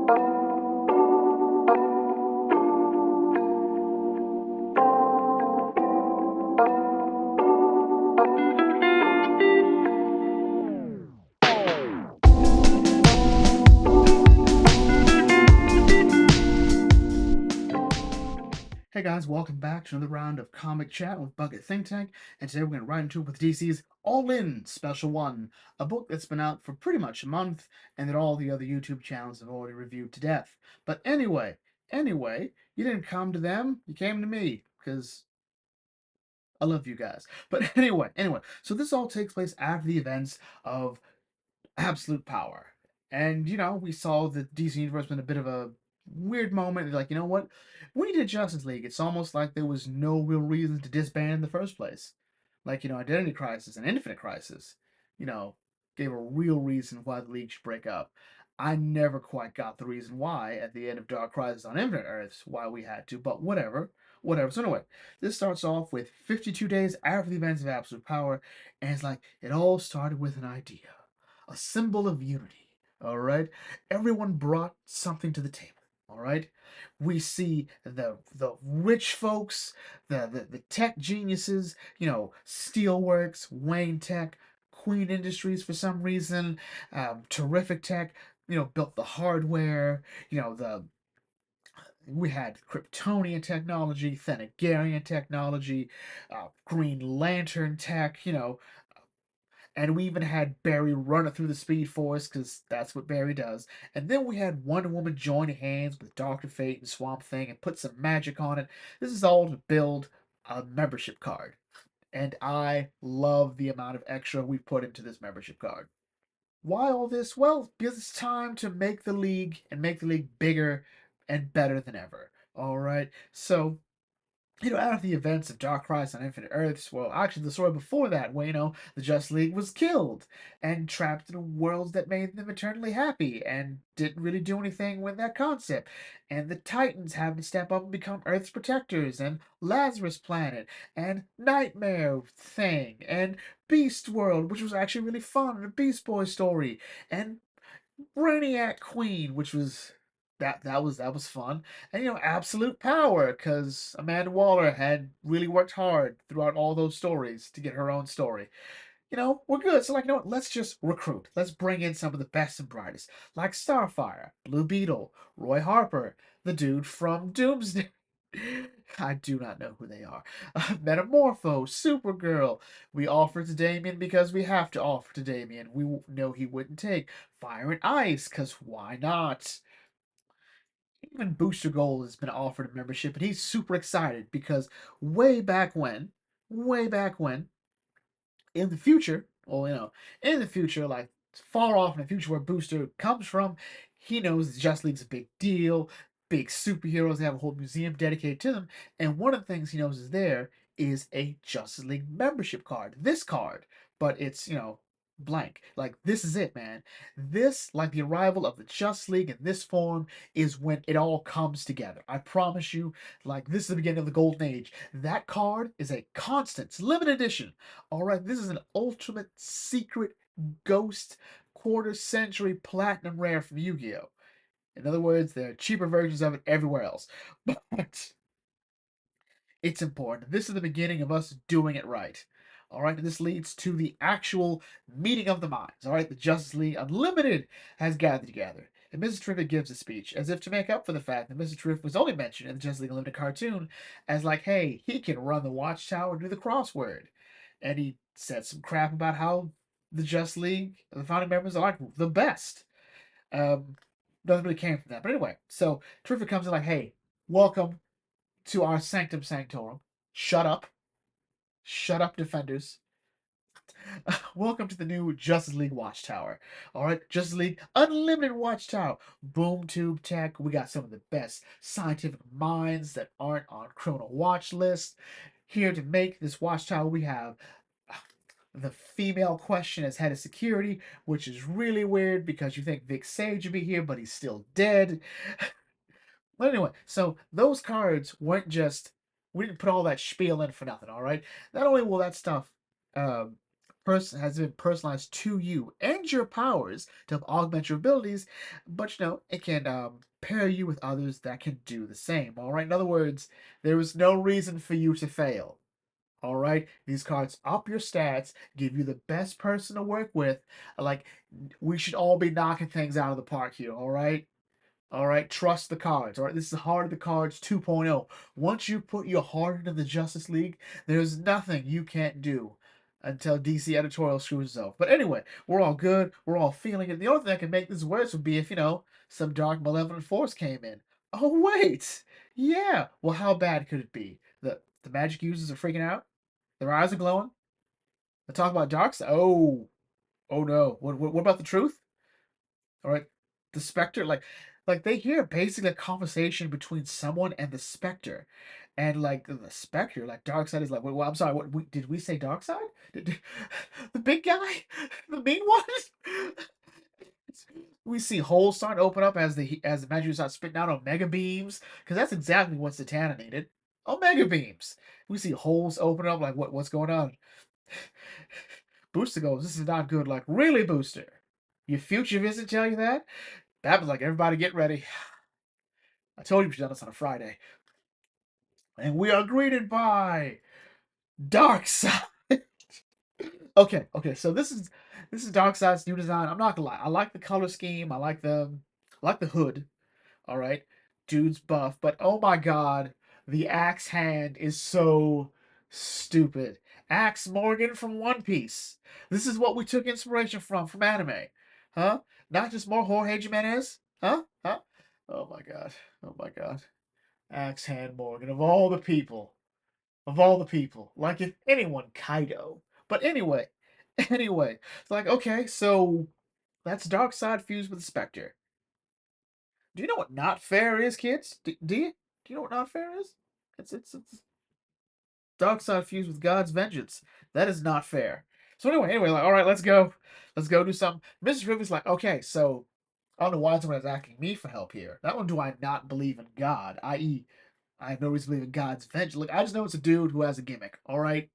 Hey guys, welcome back to another round of Comic Chat with Bucket Think Tank, and today we're going to right into it with DC's All In Special 1, a book that's been out for pretty much a month, and that all the other YouTube channels have already reviewed to death. But anyway, you didn't come to them, you came to me, because I love you guys. But anyway, so this all takes place after the events of Absolute Power. And, we saw the DC Universe in a bit of a weird moment. Like, you know what? When you did Justice League, it's almost like there was no real reason to disband in the first place. Like, Identity Crisis and Infinite Crisis, you know, gave a real reason why the League should break up. I never quite got the reason why at the end of Dark Crisis on Infinite Earths, why we had to, but whatever. Whatever. So, anyway, this starts off with 52 days after the events of Absolute Power, and it's like it all started with an idea, a symbol of unity. All right, everyone brought something to the table. All right, we see the rich folks, the tech geniuses. Steelworks, Wayne Tech, Queen Industries for some reason, Terrific Tech. Built the hardware. The we had Kryptonian technology, Thanagarian technology, Green Lantern tech. And we even had Barry running through the Speed Force, because that's what Barry does. And then we had Wonder Woman join hands with Dr. Fate and Swamp Thing and put some magic on it. This is all to build a membership card. And I love the amount of extra we put into this membership card. Why all this? Well, because it's time to make the league and make the league bigger and better than ever. All right. So after the events of Dark Crisis on Infinite Earths, well, actually, the story before that, where, the Just League was killed and trapped in worlds that made them eternally happy and didn't really do anything with that concept. And the Titans having to step up and become Earth's protectors, and Lazarus Planet, and Nightmare Thing, and Beast World, which was actually really fun, and a Beast Boy story, and Brainiac Queen, which was that was fun, and Absolute Power, because Amanda Waller had really worked hard throughout all those stories to get her own story. We're good. So, like, let's just recruit. Let's bring in some of the best and brightest, like Starfire, Blue Beetle, Roy Harper, the dude from Doomsday. I do not know who they are. Metamorpho, Supergirl. We offer to Damien because we have to offer to Damien. We know he wouldn't take Fire and Ice, because why not? Even Booster Gold has been offered a membership, and he's super excited because way back when, way back when, in the future, well, in the future, like far off in the future where Booster comes from, he knows the Just League's a big deal. Big superheroes, they have a whole museum dedicated to them. And one of the things he knows is there is a Justice League membership card. This card, but it's, blank. Like, this is it, man. This, like the arrival of the Justice League in this form, is when it all comes together. I promise you, like, this is the beginning of the Golden Age. That card is a constant, it's limited edition. All right, this is an ultimate secret ghost quarter century platinum rare from Yu-Gi-Oh! In other words, there are cheaper versions of it everywhere else. But it's important. This is the beginning of us doing it right. All right, and this leads to the actual meeting of the minds. All right, the Justice League Unlimited has gathered together. And Mr. Terrific gives a speech as if to make up for the fact that Mr. Terrific was only mentioned in the Justice League Unlimited cartoon as, like, hey, he can run the Watchtower and do the crossword. And he said some crap about how the Justice League, the founding members, are like the best. Um, Nothing really came from that. But anyway, so Terrific comes in like, hey, welcome to our Sanctum Sanctorum. Shut up. Shut up, Defenders. Welcome to the new Justice League Watchtower. Alright, Justice League Unlimited Watchtower. Boom tube tech. We got some of the best scientific minds that aren't on criminal watch lists. Here to make this watchtower, we have the female question as head of security, which is really weird because you think Vic Sage would be here, but he's still dead. But anyway, so those cards weren't just, we didn't put all that spiel in for nothing, all right? Not only will that stuff has been personalized to you and your powers to help augment your abilities, but it can pair you with others that can do the same. All right. In other words, there is no reason for you to fail. All right, these cards up your stats, give you the best person to work with. Like, we should all be knocking things out of the park here. All right, trust the cards. All right, this is Heart of the Cards 2.0. Once you put your heart into the Justice League, there's nothing you can't do until DC editorial screws itself. But anyway, we're all good. We're all feeling it. The only thing that can make this worse would be if, some dark malevolent force came in. Oh, wait. Yeah. Well, how bad could it be? The magic users are freaking out. Their eyes are glowing. They talk about Darkseid. Oh no. What about the truth? All right, the Spectre, like they hear basically a conversation between someone and the Spectre, and like the Spectre, like Darkseid is like, wait, well, I'm sorry, did we say Darkseid? Did the big guy, the mean one? We see holes starting to open up as the magic starts spitting out Omega beams, because that's exactly what Zatanna needed. Omega beams. We see holes open up, like what's going on? Booster goes, this is not good. Like, really, Booster? Your future visit tell you that? That was like, everybody get ready. I told you we should have done this on a Friday. And we are greeted by Darkseid. Okay, so this is Darkseid's new design. I'm not gonna lie. I like the color scheme. I like the hood. All right. Dude's buff, but oh my god, the axe hand is so stupid. Axe Morgan from One Piece. This is what we took inspiration from anime. Huh? Not just more Jorge Jimenez? Huh? Huh? Oh my god. Oh my god. Axe Hand Morgan, of all the people. Of all the people. Like, if anyone, Kaido. But anyway. Anyway. It's like, okay, so that's Darkseid fused with Spectre. Do you know what not fair is, kids? Do you? Do you know what not fair is? It's Darkseid fused with God's vengeance. That is not fair. So anyway, like, all right, let's go. Let's go do something. Mrs. River's like, okay, so I don't know why someone is asking me for help here. Not only do I not believe in God, i.e., I have no reason to believe in God's vengeance. Look, I just know it's a dude who has a gimmick. All right,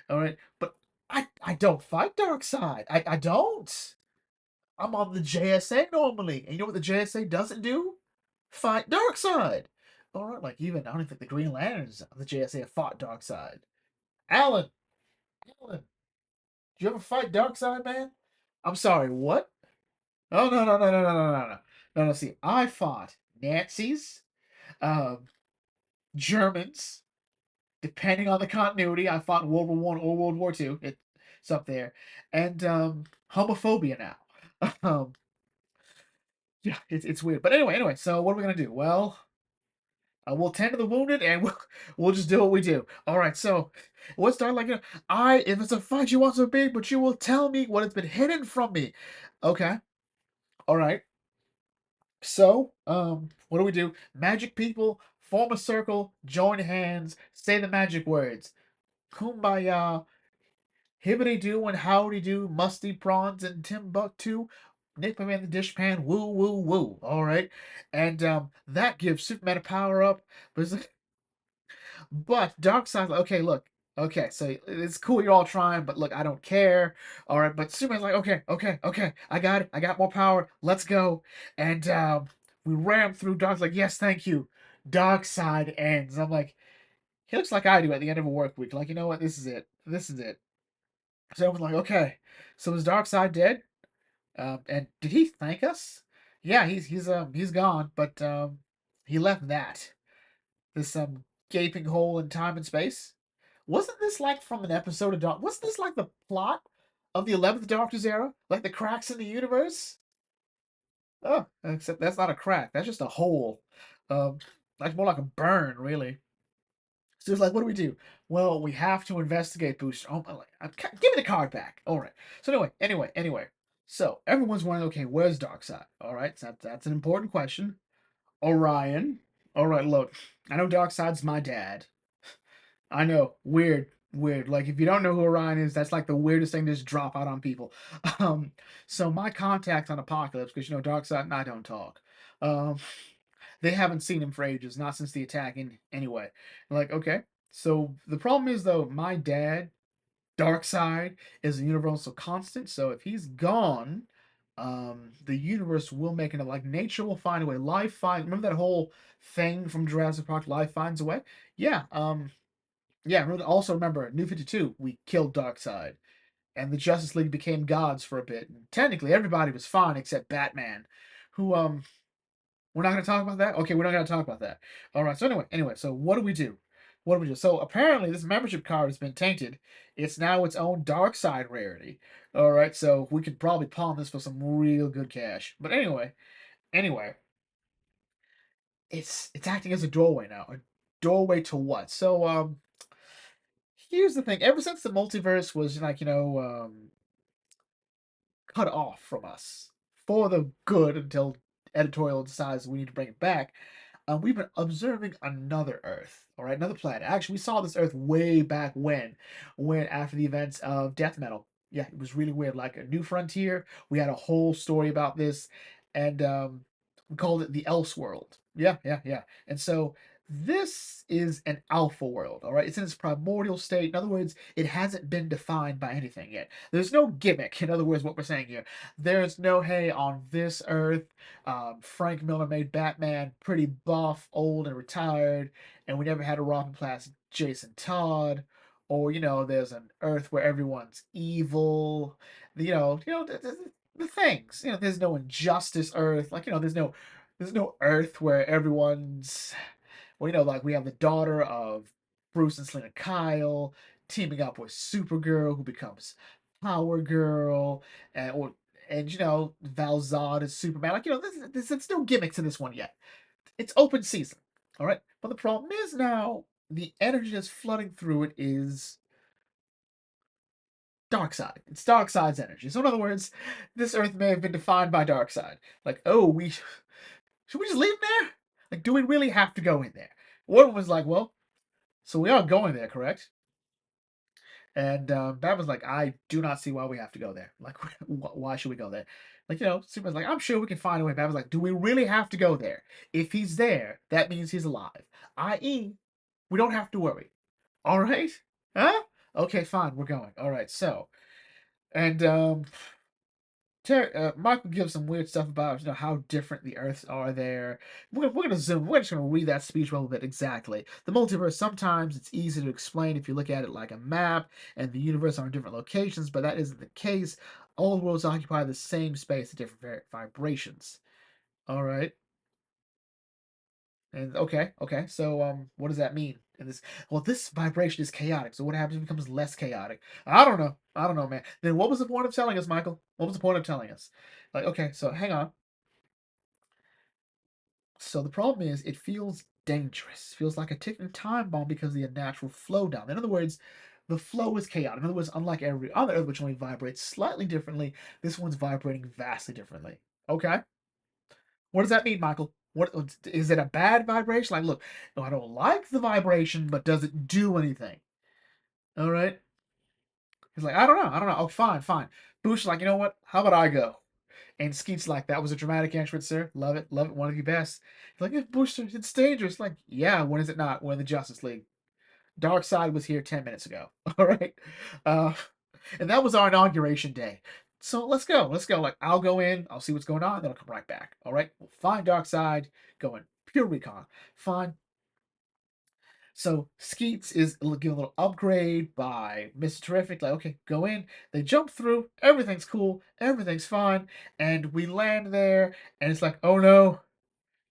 but I don't fight Darkseid. I don't. I'm on the JSA normally, and you know what the JSA doesn't do? Fight Darkseid. All right, like even I don't even think the Green Lanterns of the JSA have fought Darkseid. Alan, Alan, did you ever fight Darkseid, man? I'm sorry, what? Oh no. See, I fought Nazis, um, Germans. Depending on the continuity, I fought in World War One or World War Two. It's up there, and homophobia now. um, yeah, it's weird. But anyway. So what are we gonna do? Well, we'll tend to the wounded, and we'll just do what we do. All right. So we'll start like if it's a fight you want so big, but you will tell me what has been hidden from me. Okay. All right. So what do we do? Magic people form a circle, join hands, say the magic words. Kumbaya, hibbity doo and howdy do, musty prawns and Timbuktu, Nick Man the dishpan, woo woo woo. All right, and that gives Superman a power up, but Darkseid's like, okay, look, okay, so it's cool you're all trying, but look, I don't care. All right, but Superman's like, okay, I got it, I got more power, let's go, and we ram through. Dark's like, yes, thank you. Darkseid ends. I'm like, he looks like I do at the end of a work week. Like, you know what? This is it. So I was like, okay, so is Darkseid dead? And did he thank us? Yeah, he's gone, but he left this gaping hole in time and space. Wasn't this like from an episode of Dark? Wasn't this like the plot of the 11th Doctor's era? Like the cracks in the universe? Oh, except that's not a crack. That's just a hole. Um, that's more like a burn, really. So it's like, what do we do? Well, we have to investigate Booster. Oh, give me the card back. All right. So anyway. So everyone's wondering, okay, where's Darkseid? All right, so that's an important question. Orion. All right, look, I know Darkseid's my dad. I know, weird. Like if you don't know who Orion is, that's like the weirdest thing to just drop out on people. Um, so my contacts on Apocalypse, because Darkseid and I don't talk. Um, they haven't seen him for ages, not since the attack. Anyway, like okay. So the problem is though, my dad. Darkseid is a universal constant, so if he's gone, the universe will make it like nature will find a way. Life find remember that whole thing from Jurassic Park, life finds a way? Yeah, yeah, also remember New 52, we killed Darkseid. And the Justice League became gods for a bit. And technically everybody was fine except Batman, who we're not going to talk about that. Okay, we're not going to talk about that. All right. So anyway, so what do we do? What do we do? So apparently this membership card has been tainted. It's now its own Darkseid rarity. All right. So we could probably pawn this for some real good cash. But anyway, it's acting as a doorway now. A doorway to what? So here's the thing. Ever since the multiverse was like cut off from us for the good until editorial decides we need to bring it back, we've been observing another Earth, all right, another planet. Actually, we saw this Earth way back when after the events of Death Metal. Yeah, it was really weird. Like a New Frontier, we had a whole story about this, and we called it the Elseworld. Yeah. And so this is an alpha world, all right? It's in its primordial state. In other words, it hasn't been defined by anything yet. There's no gimmick, in other words, what we're saying here. There's no, hey, on this Earth, Frank Miller made Batman pretty buff, old, and retired, and we never had a Robin class Jason Todd. Or, there's an Earth where everyone's evil. The things. There's no injustice Earth. Like, there's no Earth where everyone's well, like we have the daughter of Bruce and Selena Kyle teaming up with Supergirl, who becomes Power Girl, and Val Zod is Superman. Like there's no gimmicks in this one yet. It's open season, all right. But the problem is now the energy that's flooding through it is Darkseid. It's Darkseid's energy. So in other words, this Earth may have been defined by Darkseid. Like, oh, we should we just leave there? Like, do we really have to go in there? One was like, well, so we are going there, correct? And Batman's like, I do not see why we have to go there. Like, why should we go there? Like, Superman's like, I'm sure we can find a way. Batman's like, do we really have to go there? If he's there, that means he's alive. I.e., we don't have to worry. All right? Huh? Okay, fine, we're going. All right, so, and Michael gives some weird stuff about how different the Earths are there. We're gonna zoom. We're just gonna read that speech a little bit exactly. The multiverse, sometimes it's easy to explain if you look at it like a map and the universe are in different locations, but that isn't the case. All worlds occupy the same space at different vibrations. All right. And okay. So what does that mean? And this vibration is chaotic. So what happens if it becomes less chaotic? I don't know. I don't know, man. Then what was the point of telling us, Michael? What was the point of telling us? Like, okay, so hang on. So the problem is it feels dangerous. It feels like a ticking time bomb because of the unnatural flow down. In other words, the flow is chaotic. In other words, unlike every other Earth, which only vibrates slightly differently, this one's vibrating vastly differently. Okay. What does that mean, Michael? What is it a bad vibration? Like, look, no, I don't like the vibration, but does it do anything? All right. He's like, I don't know. Oh, fine. Bush like, you know what? How about I go? And Skeet's like, that was a dramatic entrance, sir. Love it, one of your best. He's like, if Bush, it's dangerous. Like, yeah, when is it not? When the Justice League. Darkseid was here 10 minutes ago. All right. Uh, and that was our inauguration day. So let's go. Let's go. Like, I'll go in, I'll see what's going on, then I'll come right back. All right. We'll find Darkseid, go in pure recon. Fine. So Skeets is given a little upgrade by Mr. Terrific. Like, okay, go in. They jump through. Everything's cool. Everything's fine. And we land there. And it's like, oh no.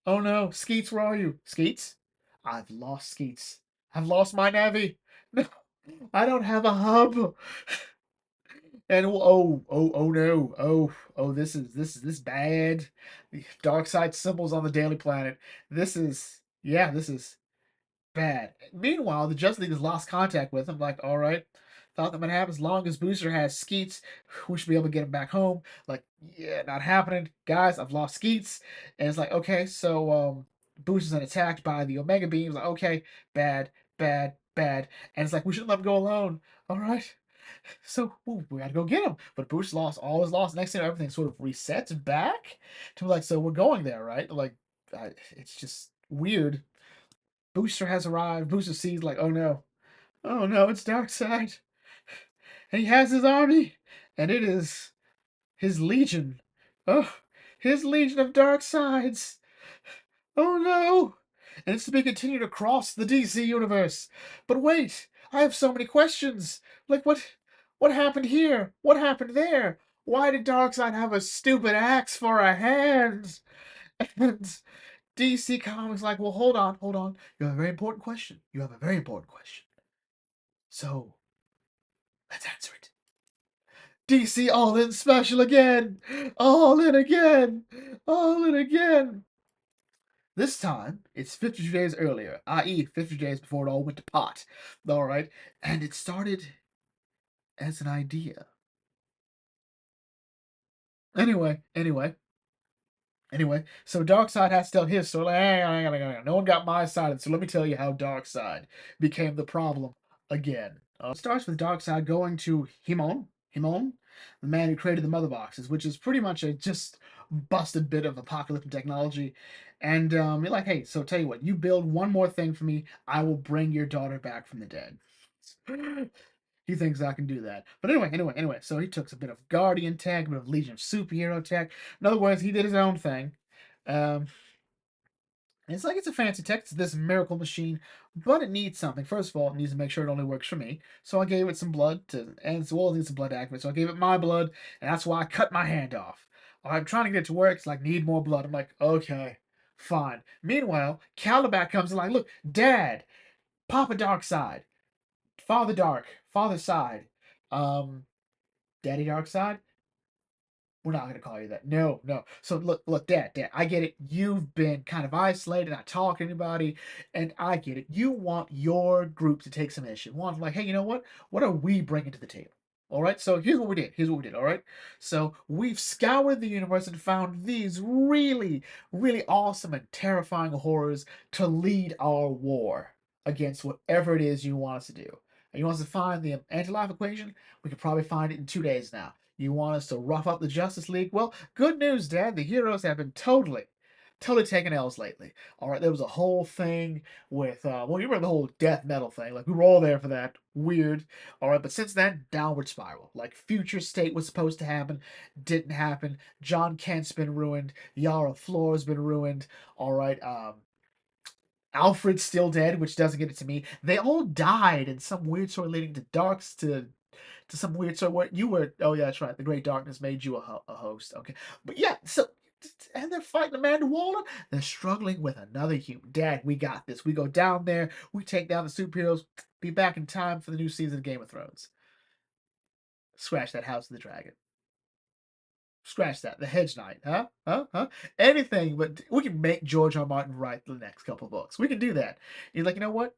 Oh no. Skeets, where are you? Skeets? I've lost Skeets. I've lost my Navi. No, I don't have a hub. And oh no. Oh, this is bad. The dark side symbols on the Daily Planet. This is bad. Meanwhile, the Justice League has lost contact with him. Like, all right, thought that might happen. As long as Booster has Skeets, we should be able to get him back home. Like, yeah, not happening, guys. I've lost Skeets, and it's like, okay, so Booster's been attacked by the Omega Beams. Like, okay, bad, and it's like we shouldn't let him go alone. All right. So we gotta go get him. But Booster lost all his loss. Next thing, everything sort of resets back to like, so we're going there, right? Like, it's just weird. Booster has arrived. Booster sees like, oh no, it's Darkseid. and he has his army, and it is his legion. Oh, his legion of dark sides. Oh no! And it's to be continued across the DC universe. But wait, I have so many questions. Like what happened here? What happened there? Why did Darkseid have a stupid axe for a hand? And DC Comics like, well, hold on. You have a very important question. You have a very important question. So let's answer it. DC All In special again! All in again! All in again! This time, it's 52 days earlier, i.e., 50 days before it all went to pot. Alright? And it started as an idea. Anyway, so Darkseid has to tell his story. Like, hey, no one got my side, so let me tell you how Darkseid became the problem again. It starts with Darkseid going to Himon, the man who created the mother boxes, which is pretty much a just busted bit of apocalyptic technology. And you're like, hey, so tell you what, you build one more thing for me, I will bring your daughter back from the dead. He thinks I can do that. But anyway, so he took a bit of Guardian tech, a bit of Legion of Superhero tech. In other words, he did his own thing. Um, it's like it's a fancy tech. It's this miracle machine, but it needs something. First of all, it needs to make sure it only works for me. So I gave it some blood to, and as well, it needs some blood to activate. So I gave it my blood, and that's why I cut my hand off. I'm trying to get it to work. It's like, need more blood. I'm like, okay, fine. Meanwhile, Calabac comes and like, look, Dad, Papa Darkseid, Father Dark, Father Side, um, Daddy Darkseid. We're not gonna call you that. No. So look, Dad. I get it. You've been kind of isolated, not talking to anybody, and I get it. You want your group to take some initiative. Want like, hey, you know what? What are we bringing to the table? All right. So here's what we did. All right. So we've scoured the universe and found these really, really awesome and terrifying horrors to lead our war against whatever it is you want us to do. And you want us to find the anti-life equation? We could probably find it in 2 days now. You want us to rough up the Justice League? Well, good news, Dad. The heroes have been totally taking L's lately. All right, there was a whole thing with, well, you remember the whole death metal thing. Like, we were all there for that. Weird. All right, but since then, downward spiral. Like, Future State was supposed to happen, didn't happen. John Kent's been ruined. Yara Flor's been ruined. All right, Alfred's still dead, which doesn't get it to me. They all died in some weird story leading to Darks to some weird so what you were oh yeah that's right the great darkness made you a host, okay, but yeah, so and they're fighting Amanda Waller. They're struggling with another human. Dad, we got this. We go down there, we take down the superheroes, be back in time for the new season of Game of Thrones. Scratch that, House of the Dragon. Scratch that, the Hedge Knight. Huh, anything, but we can make George R. Martin write the next couple books. We can do that. He's like, you know what,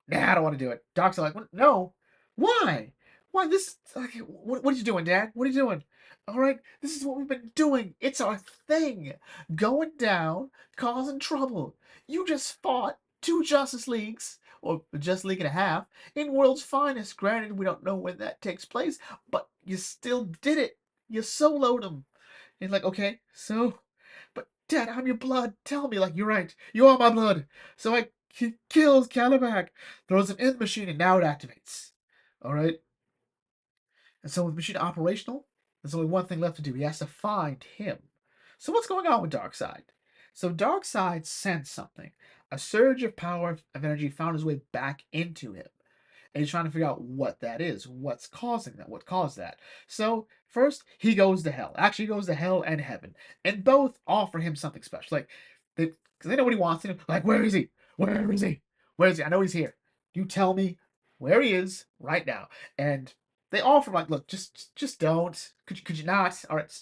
nah, I don't want to do it. Doc's like, no. Why? Why this? Okay, what are you doing, Dad? What are you doing? All right, this is what we've been doing. It's our thing. Going down, causing trouble. You just fought 2 Justice Leagues, or a Justice League and a half, in World's Finest. Granted, we don't know when that takes place, but you still did it. You soloed them. He's like, okay, so, but Dad, I'm your blood. Tell me, like, you're right. You are my blood. So he kills Calabac, throws him in the machine, and now it activates. All right. And so with the machine operational, there's only one thing left to do. He has to find him. So what's going on with Darkseid? So Darkseid sensed something. A surge of power, of energy, found his way back into him. And he's trying to figure out what that is. What's causing that? What caused that? So first, he goes to hell. Actually, he goes to hell and heaven. And both offer him something special. Like, because they know what he wants. Like, where is he? Where is he? Where is he? I know he's here. You tell me where he is right now. And they offer like, look, just don't. Could you not? All right,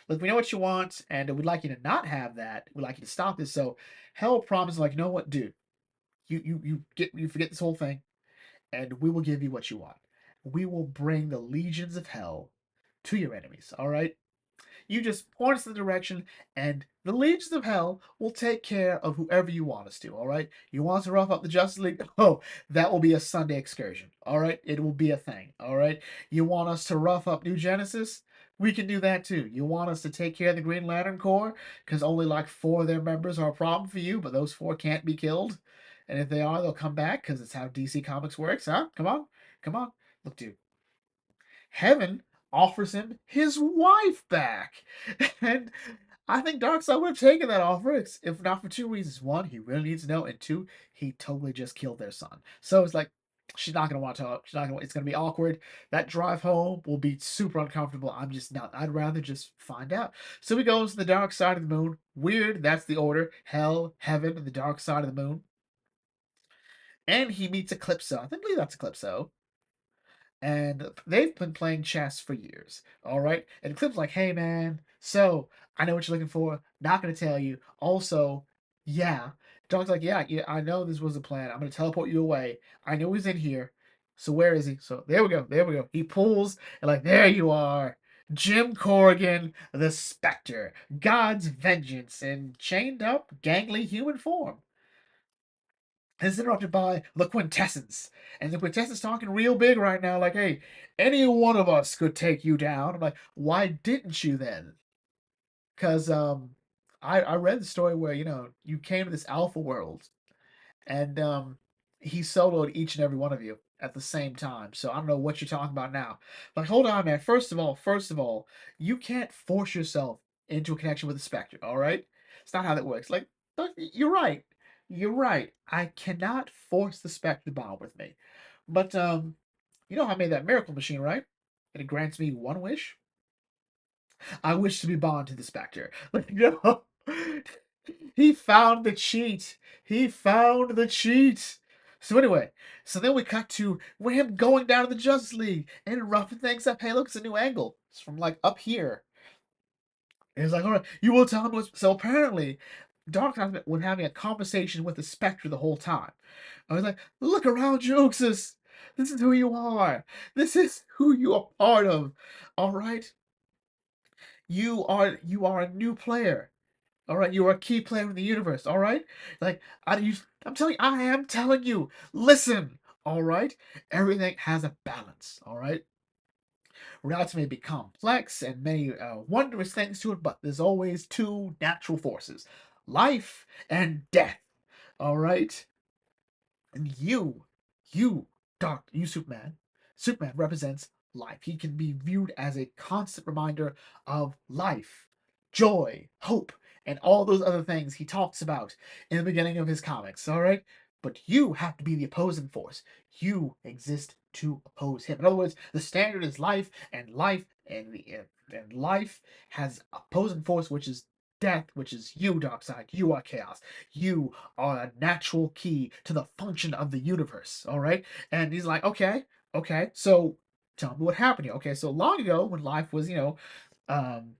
look, we know what you want, and we'd like you to not have that. We'd like you to stop this. So hell promises, like, you know what, dude, you forget this whole thing, and we will give you what you want. We will bring the legions of hell to your enemies. All right. You just point us in the direction, and the legions of hell will take care of whoever you want us to, all right? You want us to rough up the Justice League? Oh, that will be a Sunday excursion, all right? It will be a thing, all right? You want us to rough up New Genesis? We can do that too. You want us to take care of the Green Lantern Corps? Because only like 4 of their members are a problem for you, but those 4 can't be killed. And if they are, they'll come back because it's how DC Comics works, huh? Come on. Look, dude, Heaven offers him his wife back. And I think Darkseid would have taken that offer if not for two reasons. One, he really needs to know, and two, he totally just killed their son. So it's like she's not gonna want to talk. She's not gonna. It's gonna be awkward. That drive home will be super uncomfortable. I'm just not. I'd rather just find out. So he goes to the dark side of the moon. Weird. That's the order. Hell, heaven, and the dark side of the moon. And he meets Eclipso. I believe that's Eclipso, and they've been playing chess for years. All right, and Clip's like, "Hey, man, so I know what you're looking for. Not gonna tell you. Also, yeah." Dog's like, "Yeah, I know this was a plan. I'm gonna teleport you away. I know he's in here. So where is he? So there we go. He pulls and like, there you are, Jim Corrigan, the Spectre, God's vengeance, in chained up, gangly human form." And it's interrupted by the Quintessence. And the Quintessence talking real big right now, like, hey, any one of us could take you down. I'm like, why didn't you then? Because I read the story where, you came to this alpha world and he soloed each and every one of you at the same time. So I don't know what you're talking about now. But hold on, man. First of all, you can't force yourself into a connection with the Spectre, all right? It's not how that works. Like, you're right. You're right. I cannot force the Spectre to bond with me. But you know how I made that miracle machine, right? And it grants me one wish. I wish to be bound to the Spectre. Like, no. He found the cheat. He found the cheat. So anyway, so then we cut to him going down to the Justice League and roughing things up. Hey, look, it's a new angle. It's from like up here. And he's like, all right, you will tell me what's. So apparently, Darkseid was having a conversation with the Spectre the whole time. I was like, look around you, Oxus. This is who you are. This is who you are part of. All right? You are a new player. All right, you are a key player in the universe. All right, like I am telling you. Listen. All right, everything has a balance. All right, reality may be complex and many wondrous things to it, but there's always two natural forces: life and death. All right, and Superman. Superman represents life. He can be viewed as a constant reminder of life, joy, hope, and all those other things he talks about in the beginning of his comics, all right? But you have to be the opposing force. You exist to oppose him. In other words, the standard is life, and life has opposing force, which is death, which is you, Darkseid. You are chaos. You are a natural key to the function of the universe. All right. And he's like, okay. So tell me what happened here. Okay. So long ago, when life was, um,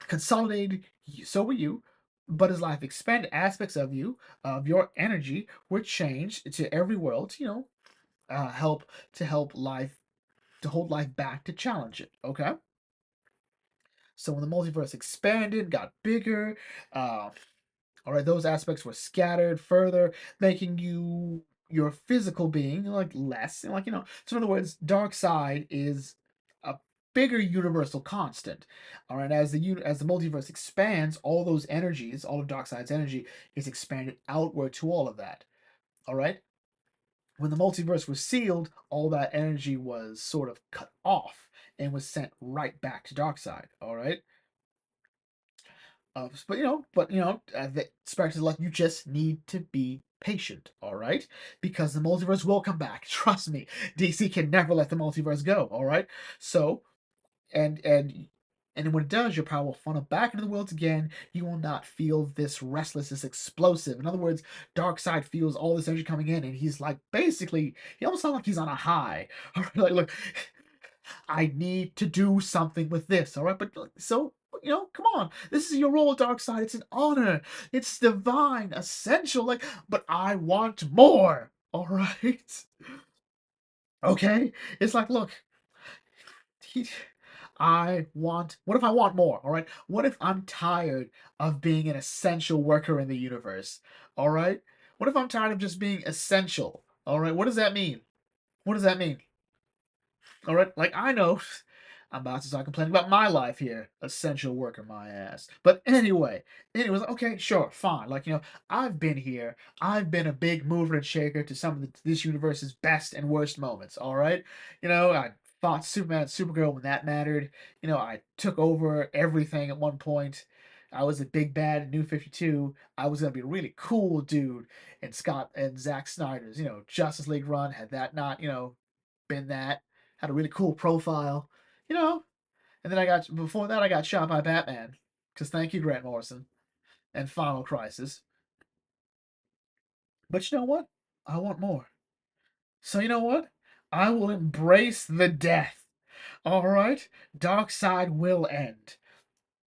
consolidated, so were you. But as life expanded, aspects of you, of your energy, were changed to every world. Help to help life to hold life back to challenge it. Okay. So when the multiverse expanded, got bigger, uh, all right, those aspects were scattered further, making your physical being like less, So in other words, Darkseid is a bigger universal constant. All right, as the multiverse expands, all those energies, all of Darkseid's energy, is expanded outward to all of that. All right. When the multiverse was sealed, all that energy was sort of cut off and was sent right back to Darkseid. All right. The Sparks is like, you just need to be patient, all right? Because the multiverse will come back. Trust me, DC can never let the multiverse go, all right? So, and when it does, your power will funnel back into the world again. You will not feel this restless, this explosive. In other words, Darkseid feels all this energy coming in, and he's like, basically, he almost sounds like he's on a high. Like, look, I need to do something with this, all right? But so, come on. This is your role, Darkseid. It's an honor. It's divine, essential. Like, but I want more, all right? Okay? It's like, look, he, what if I want more, all right? What if I'm tired of being an essential worker in the universe, all right? What if I'm tired of just being essential, all right? What does that mean? What does that mean? All right, like I know I'm about to start complaining about my life here. Essential worker, my ass. But anyways, okay, sure, fine. Like, I've been here. I've been a big mover and shaker to some of this universe's best and worst moments, all right? I fought Superman and Supergirl when that mattered. I took over everything at one point. I was a big bad in New 52. I was gonna be a really cool dude. And Scott and Zack Snyder's, Justice League run, had that not, been that, had a really cool profile, you know. And then before that I got shot by Batman. Because thank you, Grant Morrison, and Final Crisis. But you know what? I want more. So you know what? I will embrace the death. All right? Darkseid will end.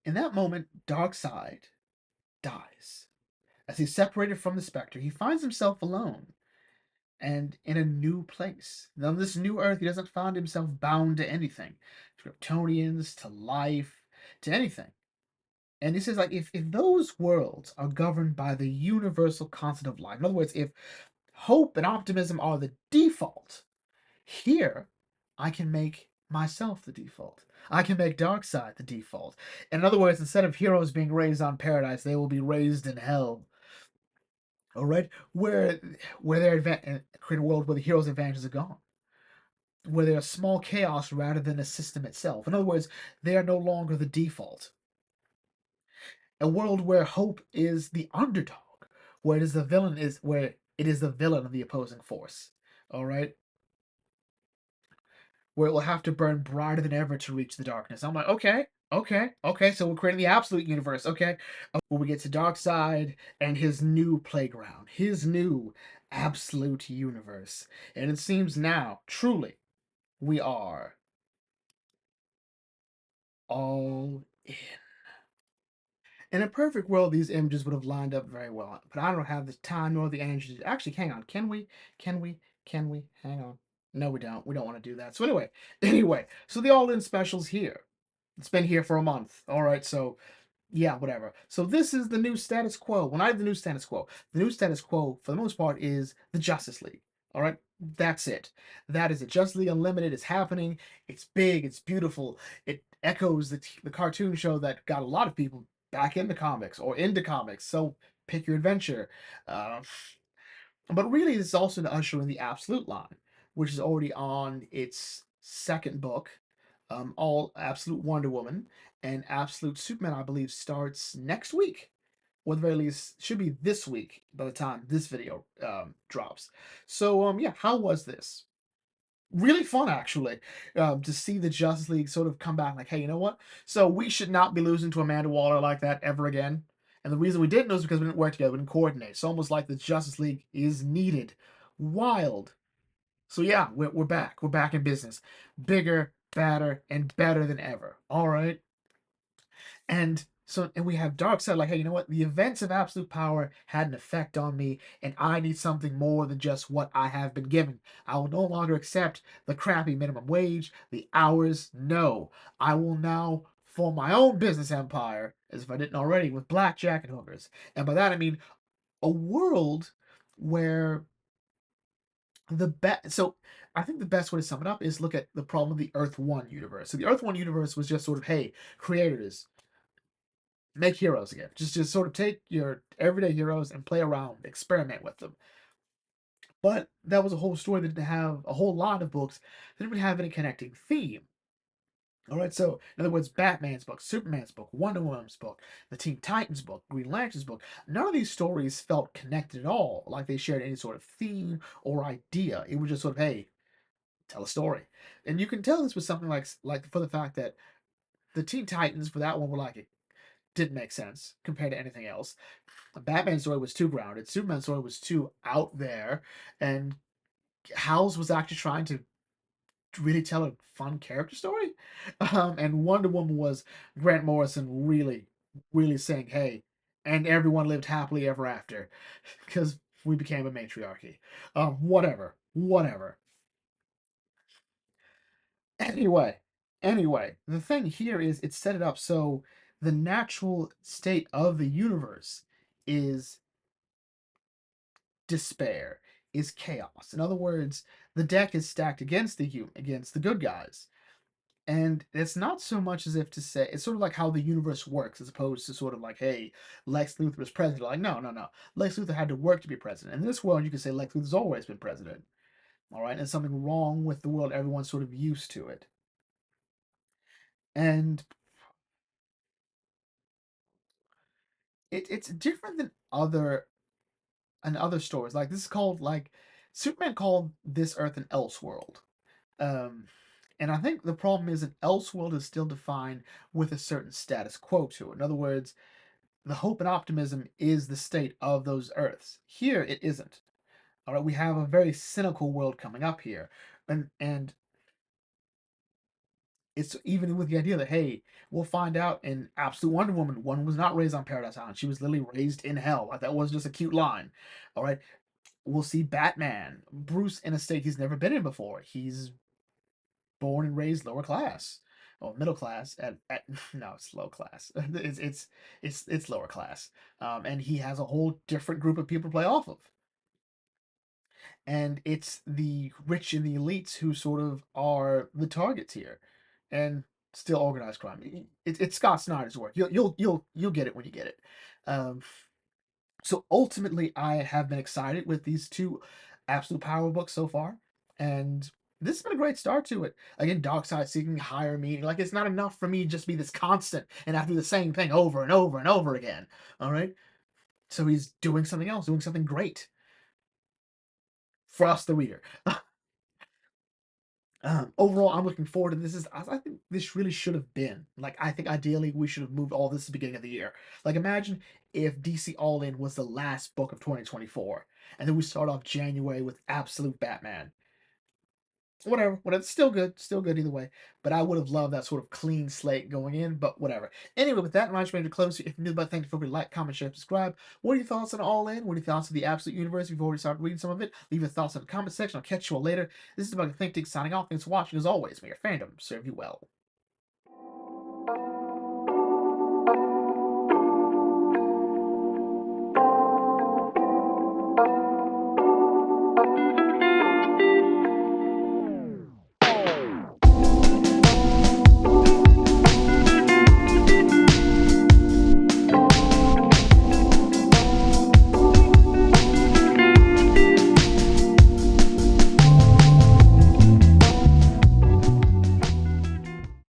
In that moment, Darkseid dies. As he's separated from the Spectre, he finds himself alone and in a new place. On this new Earth, he doesn't find himself bound to anything, to Kryptonians, to life, to anything. And he says, like, if those worlds are governed by the universal constant of life, in other words, if hope and optimism are the default, here I can make myself the default. I can make Darkseid the default. In other words, instead of heroes being raised on paradise, they will be raised in hell. All right, where create a world where the hero's advantages are gone, where they are small chaos rather than a system itself. In other words, they are no longer the default. A world where hope is the underdog, where it is the villain of the opposing force. All right, where it will have to burn brighter than ever to reach the darkness. I'm like, okay, okay, okay. So we're creating the absolute universe. Okay, when we get to Darkseid and his new playground, his new absolute universe, and it seems now, truly, we are all in. In a perfect world, these images would have lined up very well, but I don't have the time nor the energy to actually. Hang on, can we? Can we? Can we? Hang on. No, we don't. We don't want to do that. So anyway, so the all-in specials here. It's been here for a month. All right, so yeah, whatever. So this is the new status quo. When I have the new status quo, the new status quo for the most part is the Justice League. All right, that's it. That is it. Justice League Unlimited is happening. It's big. It's beautiful. It echoes the cartoon show that got a lot of people back into comics or into comics. So pick your adventure. Uh, but really, this is also to usher in the Absolute line, which is already on its second book. All Absolute Wonder Woman and Absolute Superman, I believe, starts next week. Or at the very least, should be this week by the time this video drops. So, yeah, how was this? Really fun, actually, to see the Justice League sort of come back like, hey, you know what? So we should not be losing to Amanda Waller like that ever again. And the reason we didn't is because we didn't work together, we didn't coordinate. It's almost like the Justice League is needed. Wild. So yeah, we're back. We're back in business. Bigger, badder, and better than ever. All right. And we have Darkseid like, hey, you know what? The events of absolute power had an effect on me, and I need something more than just what I have been given. I will no longer accept the crappy minimum wage, the hours. No. I will now form my own business empire, as if I didn't already, with blackjack and hookers. And by that I mean a world where so I think the best way to sum it up is look at the problem of the Earth One universe. So the Earth One universe was just sort of, hey, creators, make heroes again. Just sort of take your everyday heroes and play around, experiment with them. But that was a whole story that didn't have a whole lot of books that didn't have any connecting theme. All right, so in other words, Batman's book, Superman's book, Wonder Woman's book, the Teen Titans book, Green Lantern's book, none of these stories felt connected at all, like they shared any sort of theme or idea. It was just sort of, hey, tell a story. And you can tell this was something like for the fact that the Teen Titans for that one were like it didn't make sense compared to anything else. Batman's story was too grounded. Superman's story was too out there, and Howls was actually trying to really tell a fun character story. And Wonder Woman was Grant Morrison really, really saying, "Hey," and everyone lived happily ever after, because we became a matriarchy. Whatever, whatever. Anyway, the thing here is it set it up so the natural state of the universe is despair, is chaos. In other words, the deck is stacked against the good guys. And it's not so much as if to say it's sort of like how the universe works, as opposed to sort of like, hey, Lex Luthor was president. Like, no, no, no. Lex Luthor had to work to be president. In this world, you can say Lex Luthor's always been president. All right, and something wrong with the world. Everyone's sort of used to it, and it's different than other stories. Like this is called like Superman called this Earth an Elseworld. Um, and I think the problem is an Elseworld is still defined with a certain status quo to it. In other words, the hope and optimism is the state of those Earths. Here, it isn't. All right, we have a very cynical world coming up here, and it's even with the idea that hey, we'll find out in Absolute Wonder Woman, one was not raised on Paradise Island; she was literally raised in hell. Like that was just a cute line. All right, we'll see Batman, Bruce in a state he's never been in before. He's born and raised lower class or middle class at no, it's low class. It's lower class, and he has a whole different group of people to play off of, and it's the rich and the elites who sort of are the targets here, and still organized crime. It's Scott Snyder's work. You'll get it when you get it. Um, so ultimately, I have been excited with these two Absolute Power books so far, and this has been a great start to it. Again, Darkseid seeking higher meaning. Like it's not enough for me to just be this constant and I do the same thing over and over and over again. All right, so he's doing something else, doing something great for us, the reader. Overall, I'm looking forward to this. I think this really should have been like I think ideally we should have moved all this at the beginning of the year. Like imagine if DC All In was the last book of 2024, and then we start off January with Absolute Batman. Whatever. Still good either way. But I would have loved that sort of clean slate going in. But whatever. Anyway, with that in mind, ready to close. If you're new about things, feel free to like, comment, share, subscribe. What are your thoughts on All In? What are your thoughts on the Absolute Universe? If you've already started reading some of it, leave your thoughts in the comment section. I'll catch you all later. This is about Think Tank signing off. Thanks for watching. As always, may your fandom serve you well.